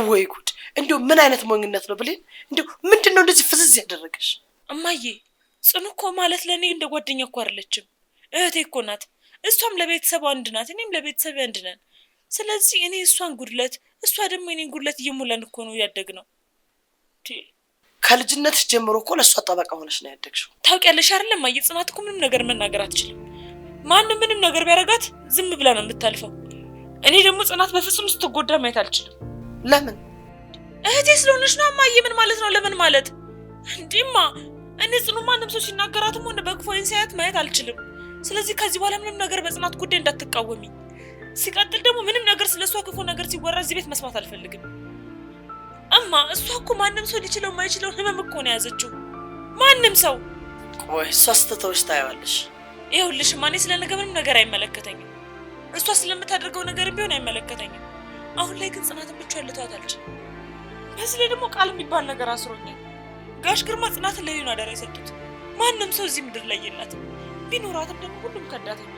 ወይ ጉድ! እንዴው ምን አይነት ሞኝነት ነው ብሌን? እንዴው ምንድነው እንደዚህ ፍዝዝ ያደረገሽ? እማዬ ጽኑ እኮ ማለት ለኔ እንደ ጓደኛ እኮ አይደለችም፣ እህቴ እኮ ናት። እሷም ለቤተሰብ አንድ ናት፣ እኔም ለቤተሰብ አንድ ነን። ስለዚህ እኔ እሷን ጉድለት፣ እሷ ደግሞ እኔን ጉድለት እየሞላን እኮ ነው ያደግነው። ከልጅነትሽ ጀምሮ እኮ ለእሷ ጠበቃ ሆነሽ ነው ያደግሽው። ታውቂያለሽ አይደል እማዬ? ጽናት እኮ ምንም ነገር መናገር አትችልም። ማንም ምንም ነገር ቢያረጋት ዝም ብላ ነው የምታልፈው። እኔ ደግሞ ጽናት በፍጹም ስትጎዳ ማየት አልችልም። ለምን? እህቴ ስለሆነች ነው እማዬ። ምን ማለት ነው ለምን ማለት? እንዲማ እኔ ጽኑ ማንም ሰው ሲናገራትም ሆነ በክፉ አይን ሲያያት ማየት አልችልም። ስለዚህ ከዚህ በኋላ ምንም ነገር በጽናት ጉዳይ እንዳትቃወሚ። ሲቀጥል ደግሞ ምንም ነገር ስለሷ ክፉ ነገር ሲወራ እዚህ ቤት መስማት አልፈልግም። እማ እሷ እኮ ማንም ሰው ሊችለው የማይችለውን ህመም እኮ ነው የያዘችው። ማንም ሰው። ቆይ እሷ ስትተውሽ ታየዋለሽ። ይኸውልሽ እኔ ስለ ነገ ምንም ነገር አይመለከተኝም። እሷ ስለምታደርገው ነገር ቢሆን አይመለከተኝም። አሁን ላይ ግን ጽናትን ብቻዋን ልተዋት አልችልም። በዚህ ላይ ደግሞ ቃል የሚባል ነገር አስሮኛል። ጋሽ ግርማ ጽናትን ለኔ አደራ የሰጡት። ማንም ሰው እዚህ ምድር ላይ የላትም። ቢኖራትም ደግሞ ሁሉም ከዳተኛ።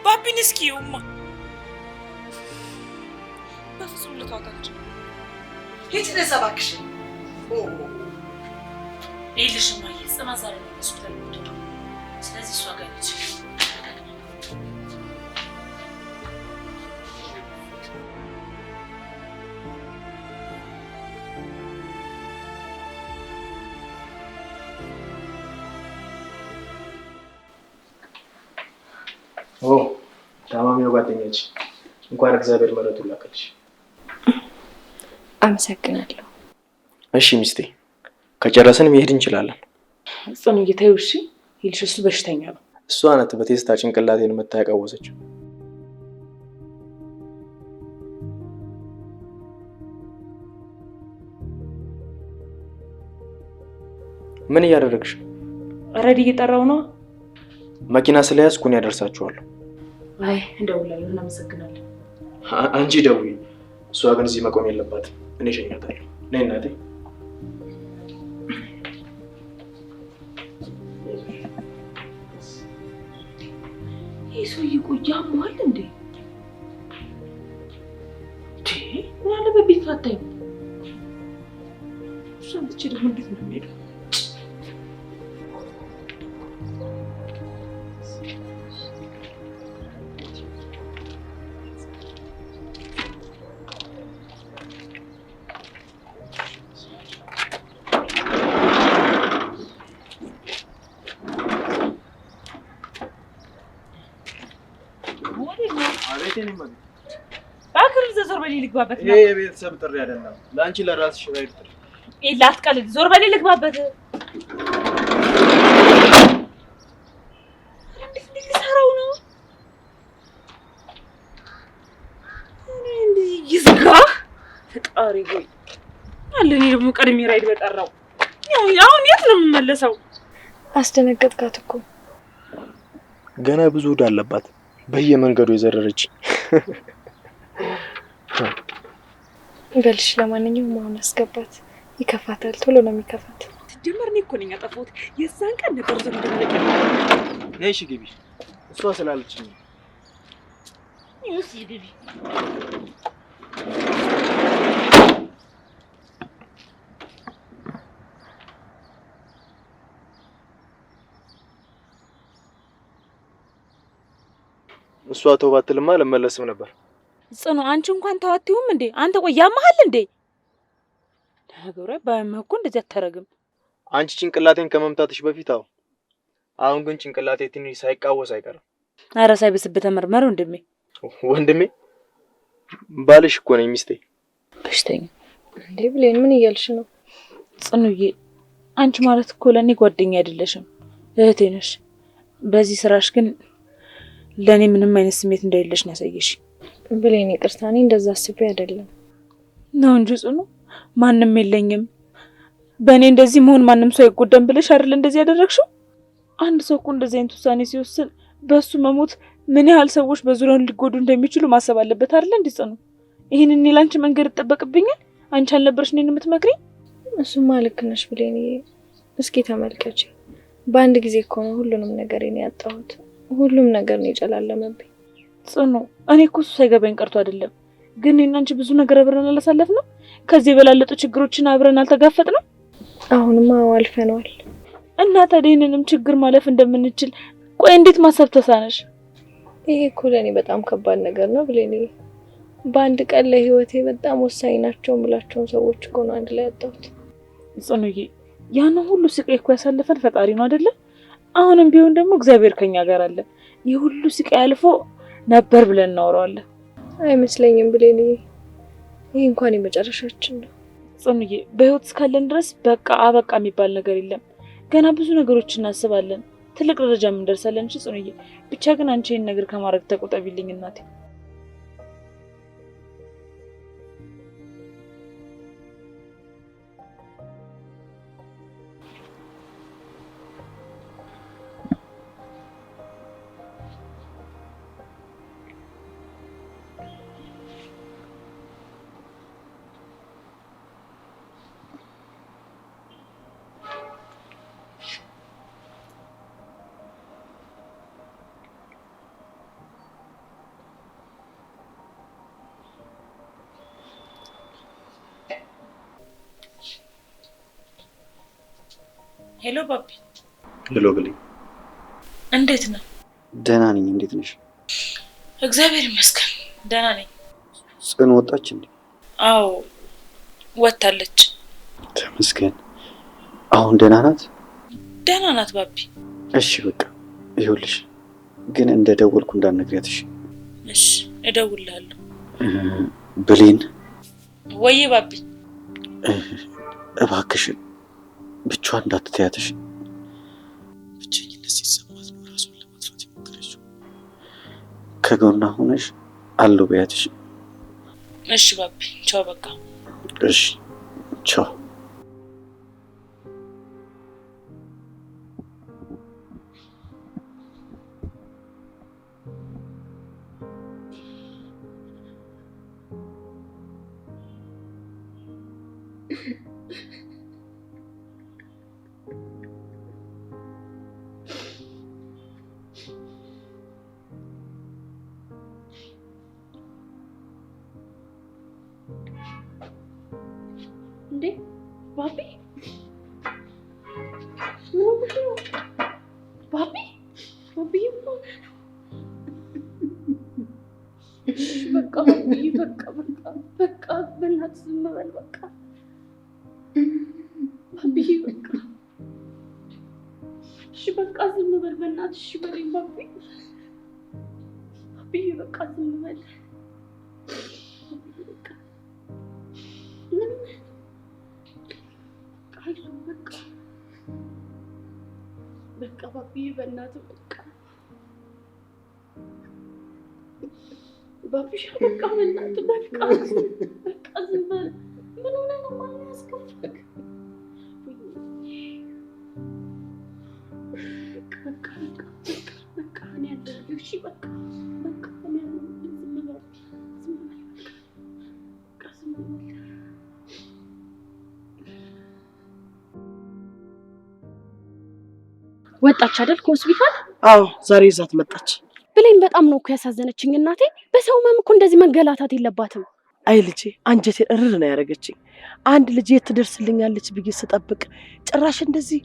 ባቢን እስኪውማ በፍጹም ልተዋት አልችልም። ሂጂ ነዛ እባክሽ። ይኸውልሽ እማዬ ጽናት ዛሬ ነው ሆስፒታል የምትሄደው። ስለዚህ እሷ ጋር ነች። ታማሚው ጓደኛች እንኳን እግዚአብሔር ምሕረቱን ላከልሽ። አመሰግናለሁ። እሺ ሚስቴ፣ ከጨረስን መሄድ እንችላለን። ጽኑ እየታዩ እሺ። ይልሽ እሱ በሽተኛ ነው። እሷ ናት በቴስታ ጭንቅላቴን የምታያቀወሰችው። ምን እያደረግሽ? ረዲ እየጠራው ነው። መኪና ስለያዝኩ እኔ ያደርሳችኋለሁ። አይ እንደውላለሁ። እናመሰግናለን። አንቺ ደውዪ። እሷ ግን እዚህ መቆም የለባትም። እኔ እሸኛታለሁ። ነይ እናቴ። ይህ ሰውዬ ቆያ መዋል እንዴ? ምን አለ በቤት ፈታኝ። እሷን ብቻ ደግሞ እንዴት ነው የሚሄደው? ቤቴን ይመጣ ባክር ዞር በል ልግባበት ነው። ይሄ የቤተሰብ ጥሪ አይደለም። ለአንቺ ለራስሽ ራይድ ጥሪ። ላትቀልድ ዞር በል ልግባበት። እንዴት ልሰራው ነው? እንዴ ይዝጋ ፈጣሪ ሆይ አለ። እኔ ደግሞ ቀድሜ ራይድ በጠራው። አሁን የት ነው የምመለሰው? አስደነገጥካት እኮ። ገና ብዙ ዕዳ አለባት በየመንገዱ የዘረረች። በልሽ ለማንኛውም አሁን አስገባት። ይከፋታል፣ ቶሎ ነው የሚከፋት። ጀመር እኔ እኮ ነኝ ያጠፋሁት። የዛን ቀን ነበር ዘመደለቀ። ነይ እሺ ግቢ። እሷ ስላለችኝ ይውስ ግቢ። እሷ ተው ባትልማ አልመለስም ነበር። ጽኑ አንቺ እንኳን ተዋትዩም እንዴ? አንተ ቆይ ያመሃል እንዴ? ነገሩ ባይመኩ እንደዚህ አታረግም። አንቺ ጭንቅላቴን ከመምታትሽ በፊት አሁን ግን ጭንቅላቴ ትንሽ ሳይቃወስ አይቀርም። ኧረ ሳይብስብህ ተመርመር ወንድሜ። ወንድሜ ባልሽ እኮ ነኝ ሚስቴ። በሽተኛ እንዴ ብሌን ምን እያልሽ ነው? ጽኑዬ አንቺ ማለት እኮ ለኔ ጓደኛ አይደለሽም፣ እህቴ ነሽ። በዚህ ስራሽ ግን ለኔ ምንም አይነት ስሜት እንደሌለሽ ነው ያሳየሽ። ብሌን ይቅርታ፣ እኔ እንደዛ አስቤ አይደለም ነው እንጂ ጽኑ ማንም የለኝም በእኔ እንደዚህ መሆን ማንም ሰው አይጎዳም ብለሽ አይደል እንደዚህ ያደረግሽው? አንድ ሰው እኮ እንደዚህ አይነት ውሳኔ ሲወስን በሱ መሞት ምን ያህል ሰዎች በዙሪያው ሊጎዱ እንደሚችሉ ማሰብ አለበት አይደል? እንዴ ጽኑ ይሄንን እኔ ላንቺ መንገድ ተጠበቅብኛል? አንቺ አልነበርሽ እኔን የምትመክሪኝ? እሱማ ልክ ነሽ ብሌን። እስኪ ተመልከቺ፣ በአንድ ጊዜ እኮ ነው ሁሉንም ነገር እኔ ያጣሁት። ሁሉም ነገር ነው የጨላለመብኝ። ጽኑ እኔ እኮ እሱ ሳይገባኝ ቀርቶ አይደለም፣ ግን እኔና አንቺ ብዙ ነገር አብረን አላሳለፍንም? ከዚህ የበላለጡ ችግሮችን አብረን አልተጋፈጥንም? አሁንማ አልፈነዋል። እና ታዲያ ይሄንንም ችግር ማለፍ እንደምንችል ቆይ እንዴት ማሰብ ተሳነሽ? ይሄ እኮ ለኔ በጣም ከባድ ነገር ነው ብሌን። በአንድ ቀን ለህይወቴ በጣም ወሳኝ ናቸው የምላቸውን ሰዎች እኮ ነው አንድ ላይ ያጣሁት። ጽኑዬ ያን ሁሉ ስቃይ እኮ ያሳለፈን ፈጣሪ ነው አይደለ? አሁንም ቢሆን ደግሞ እግዚአብሔር ከኛ ጋር አለ። ይህ ሁሉ ስቃይ አልፎ ነበር ብለን እናወራዋለን። አይመስለኝም ብሌን። ይሄ እንኳን የመጨረሻችን ነው። ጽኑዬ በህይወት እስካለን ድረስ በቃ አበቃ የሚባል ነገር የለም። ገና ብዙ ነገሮች እናስባለን፣ ትልቅ ደረጃ እንደርሳለን። እሺ ጽኑዬ ብቻ ግን አንቺ ይሄን ነገር ከማድረግ ተቆጠቢልኝ እናቴ። ሄሎ ባቢ። ሄሎ ብሌን። እንዴት ነህ? ደህና ነኝ። እንዴት ነሽ? እግዚአብሔር ይመስገን ደህና ነኝ። ጽኑ ወጣች እንዴ? አዎ ወጣለች። ተመስገን። አሁን ደህና ናት? ደህና ናት ባቢ። እሺ በቃ ይኸውልሽ፣ ግን እንደደወልኩ እንዳትነግሪያት እሺ? እሺ እደውልልሃለሁ። ብሌን። ወይ ባቢ። እባክሽን ብቻዋን እንዳትተያትሽ። ብቸኝነት ሲሰማት ነው ራሷን ለማጥፋት የሞከረችው። ከጎኗ ሆነሽ አለው በያትሽ። እሺ ባቢ ቻው በቃ። እሺ ቻው። እንዴ ባቢ ምን ነው ባቢ? ባቢ በቃ ባቢ በቃ በእናትህ ዝም በል በቃ ባቢ በቃ እሺ በቃ ዝም በል በእናትህ እሺ በለኝ ባቢ። ባቢ በቃ ዝም በል። በቃ ባቢ በእናትህ በቃ ባቢሽ በቃ በእናትህ በቃ ዝም በል። ምን ሆነህ ነው ማን ያስከፋክ? በቃ እኔ ያለሁልህ እሺ በቃ እኔ ያለሁልህ ዝም በል በቃ ዝም በል። ወጣች አይደል ከሆስፒታል? አዎ ዛሬ ይዛት መጣች። ብሌን በጣም ነው እኮ ያሳዘነችኝ እናቴ። በሰው ህመም እኮ እንደዚህ መገላታት የለባትም። አይ ልጄ አንጀቴን እርር ነው ያደረገችኝ። አንድ ልጄ ትደርስልኛለች ብዬ ስጠብቅ ጭራሽ እንደዚህ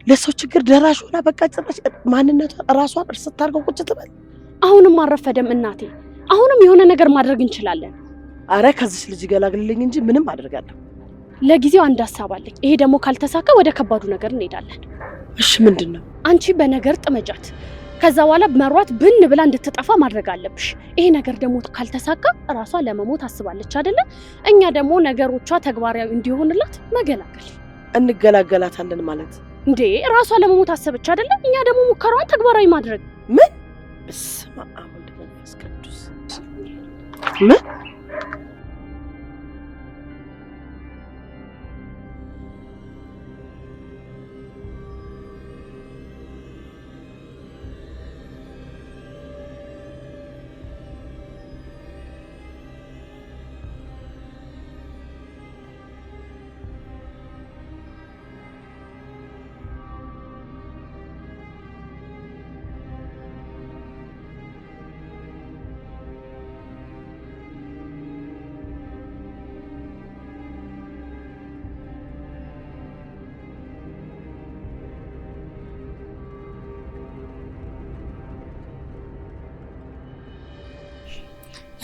ለሰው ችግር ደራሽ ሆና በቃ ጭራሽ ማንነቷን ራሷን እርስ ታርገው ቁጭ ትበል። አሁንም አልረፈደም እናቴ። አሁንም የሆነ ነገር ማድረግ እንችላለን። አረ ከዚህ ልጅ ገላግልልኝ እንጂ ምንም አድርጋለሁ። ለጊዜው አንድ ሀሳብ አለኝ። ይሄ ደግሞ ካልተሳካ ወደ ከባዱ ነገር እንሄዳለን። እሺ ምንድነው? አንቺ በነገር ጥመጃት። ከዛ በኋላ መሯት ብን ብላ እንድትጠፋ ማድረግ አለብሽ። ይሄ ነገር ደግሞ ካልተሳካ ራሷ ለመሞት አስባለች አይደለ? እኛ ደግሞ ነገሮቿ ተግባራዊ እንዲሆንላት መገላገል። እንገላገላታለን ማለት እንዴ? ራሷ ለመሞት አሰበች አይደለ? እኛ ደግሞ ሙከራዋን ተግባራዊ ማድረግ። ምን? በስመ አብ ወወልድ ወመንፈስ ቅዱስ። ምን?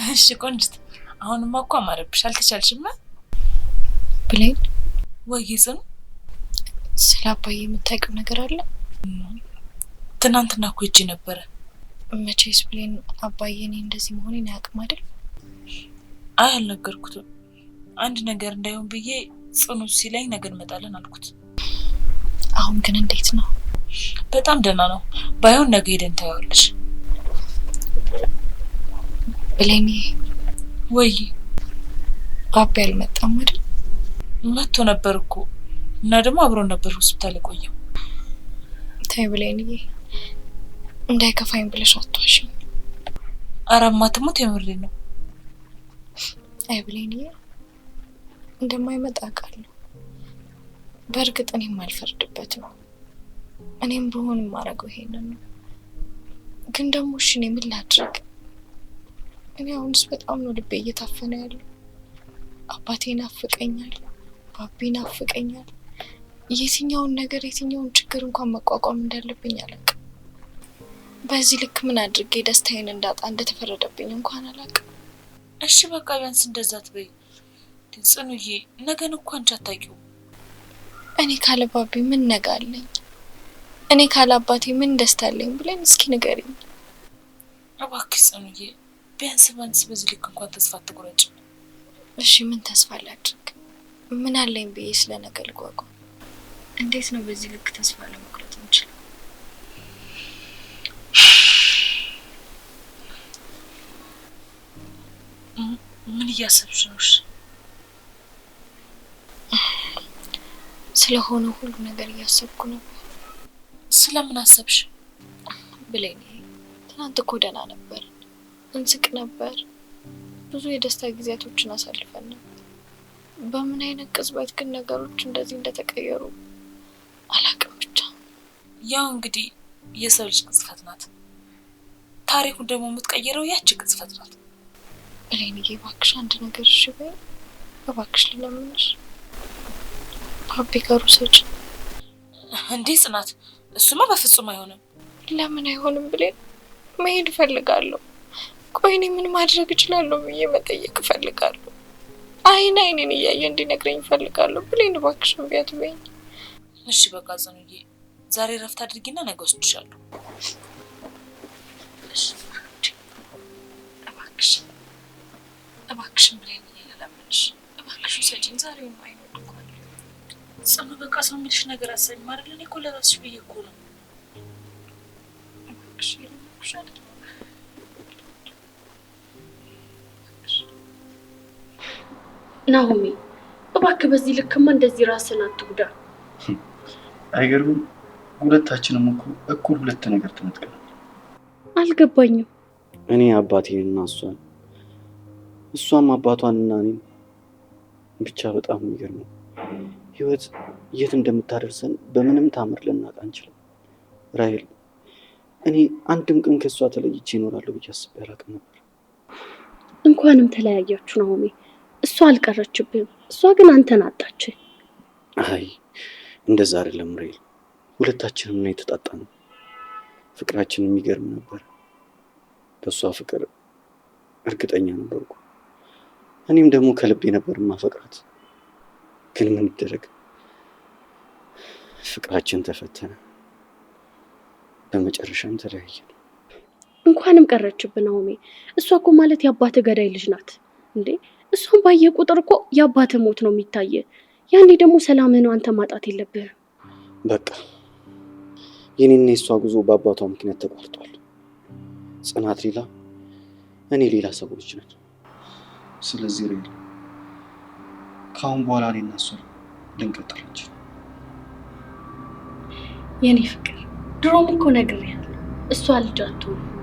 እሺ ቆንጅት፣ አሁንማ እኮ አማረብሽ። አልተቻልሽም ብሌን? ወይ ጽኑ፣ ስለ አባዬ የምታውቂው ነገር አለ? ትናንትና እኮ ሂጅ ነበረ። መቼስ ብሌን አባዬ እኔ እንደዚህ መሆኔን አያውቅም አይደል? አይ አልነገርኩትም። አንድ ነገር እንዳይሆን ብዬ ጽኑ ሲለኝ ነገ እንመጣለን አልኩት። አሁን ግን እንዴት ነው? በጣም ደህና ነው። ባይሆን ነገ ሄደን ታየዋለሽ። ብሌን ወይ ባቢ አልመጣም አይደል? መጥቶ ነበር እኮ እና ደግሞ አብሮን ነበር ሆስፒታል የቆየው። ተይ ብሌን እንዳይከፋኝ ብለሽ አትዋሽኝ። ኧረ እማትሞት የምሬን ነው። አይ ብሌን እንደማይመጣ አውቃለሁ። በእርግጥ እኔም አልፈርድበትም። እኔም ብሆን የማደርገው ይሄንን ነው። ግን ደግሞ እሺ እኔ ምን ላድርግ? እኔ አሁንስ በጣም ነው ልቤ እየታፈነ ያለው። አባቴ ናፍቀኛል፣ ባቢ ናፍቀኛል። የትኛውን ነገር የትኛውን ችግር እንኳን መቋቋም እንዳለብኝ አላውቅም። በዚህ ልክ ምን አድርጌ ደስታዬን እንዳጣ እንደተፈረደብኝ እንኳን አላውቅም። እሺ በቃ ቢያንስ እንደዛ ትበይ ጽኑዬ። ነገን እኮ አንቺ አታውቂውም። እኔ ካለ ባቢ ምን ነገ አለኝ? እኔ ካለ አባቴ ምን ደስታ አለኝ ብለን እስኪ ንገሪኝ እባክሽ ጽኑዬ። ቢያንስ በዚህ ልክ እንኳን ተስፋ አትቁረጭ። እሺ ምን ተስፋ ላድርግ? ምን አለኝ ብዬ ስለ ነገ ልጓጓ? እንዴት ነው በዚህ ልክ ተስፋ ለመቁረጥ የምችለው? ምን እያሰብሽ ነው? ስለሆነ ሁሉ ነገር እያሰብኩ ነበር። ስለምን አሰብሽ? ብሌን ትናንት እኮ ደህና ነበር፣ እንስቅ ነበር፣ ብዙ የደስታ ጊዜያቶችን አሳልፈን ነበር። በምን አይነት ቅጽበት ግን ነገሮች እንደዚህ እንደተቀየሩ አላውቅም። ብቻ ያው እንግዲህ የሰው ልጅ ቅጽበት ናት። ታሪኩን ደግሞ የምትቀይረው ያቺ ቅጽበት ናት። ብሌንዬ እባክሽ አንድ ነገር እሺ በይ እባክሽ፣ ልለምንሽ። ባቢ ጋር ውሰጂ። እንዴ ጽናት፣ እሱማ በፍጹም አይሆንም። ለምን አይሆንም ብሌን? መሄድ እፈልጋለሁ። ቆይ እኔ ምን ማድረግ እችላለሁ ብዬ መጠየቅ እፈልጋለሁ። አይን አይኔን እያየ እንዲነግረኝ እፈልጋለሁ። ብሌን እባክሽ እምቢ አትበይኝ። እሺ በቃ ጽኑዬ፣ ዛሬ ረፍት አድርጊና ነገ ወስድሻለሁ። እባክሽን ብሌን እየለመንሽ እባክሽ ውሰጂኝ። ዛሬውን አይኖር እኮ ጽኑ በቃ ሰው የሚልሽ ነገር አሰሚም አይደል? እኔ እኮ ለራስሽ ብዬ እኮ ነው። እባክሽ እየለመንኩሽ አይደል? ናሆሜ እባክህ በዚህ ልክማ እንደዚህ ራስን አትጉዳ። አይገርምም? ሁለታችንም እኮ እኩል ሁለት ነገር ተነጥቀናል። አልገባኝም። እኔ አባቴንና እሷም አባቷንና እኔን ብቻ በጣም የሚገርመው ህይወት የት እንደምታደርሰን በምንም ታምር ልናውቅ አንችልም። ራሄል እኔ አንድም ቀን ከእሷ ተለይቼ እኖራለሁ ብዬ አስቤ አላውቅም ነበር። እንኳንም ተለያያችሁ ናሆሜ። እሷ አልቀረችብህም፣ እሷ ግን አንተን አጣች። አይ እንደዛ አይደለም ራሄል፣ ሁለታችንም ነው የተጣጣነው። ፍቅራችን የሚገርም ነበር። በእሷ ፍቅር እርግጠኛ ነበርኩ። እኔም ደግሞ ከልቤ ነበር ማፈቅራት። ግን ምን ይደረግ ፍቅራችን ተፈተነ። በመጨረሻም ተለያየን። እንኳንም ቀረችብህ ናሆሜ። እሷ እኮ ማለት የአባትህ ገዳይ ልጅ ናት እንዴ። እሷን ባየ ቁጥር እኮ የአባትህ ሞት ነው የሚታየ። ያኔ ደግሞ ሰላምህን አንተ ማጣት የለብህም። በቃ የኔና የሷ ጉዞ በአባቷ ምክንያት ተቋርጧል። ጽናት ሌላ፣ እኔ ሌላ ሰዎች ነን። ስለዚህ ሬል ከአሁን በኋላ እኔና እሷ ልንቀጥል እንችል። የኔ ፍቅር ድሮም እኮ ነግሬሃለሁ፣ እሷ ልጅ አትሆንም።